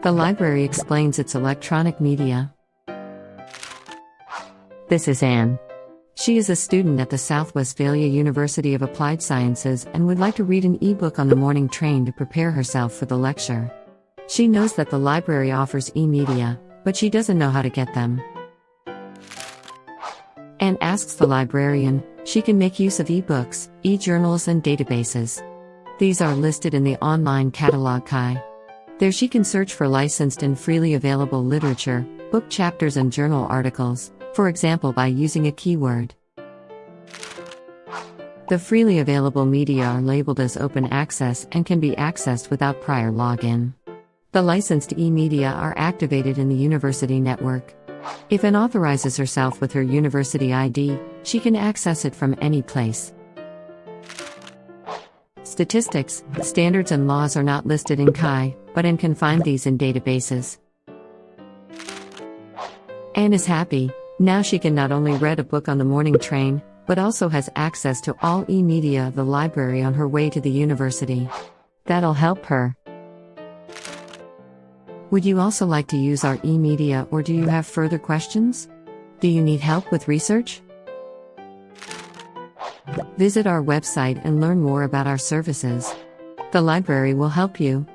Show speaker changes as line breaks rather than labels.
The library explains its electronic media. This is Anne. She is a student at the South Westphalia University of Applied Sciences and would like to read an e-book on the morning train to prepare herself for the lecture. She knows that the library offers e-media, but she doesn't know how to get them. Anne asks the librarian she can make use of e-books, e-journals and databases. These are listed in the online catalog Kai. There she can search for licensed and freely available literature, book chapters and journal articles, for example by using a keyword. The freely available media are labeled as open access and can be accessed without prior login. The licensed e-media are activated in the university network. If Anne authorizes herself with her university ID, she can access it from any place. Statistics, standards and laws are not listed in Kai, but Anne can find these in databases. Anne is happy. Now she can not only read a book on the morning train, but also has access to all e-media of the library on her way to the university. That'll help her. Would you also like to use our e-media, or do you have further questions? Do you need help with research? Visit our website and learn more about our services. The library will help you.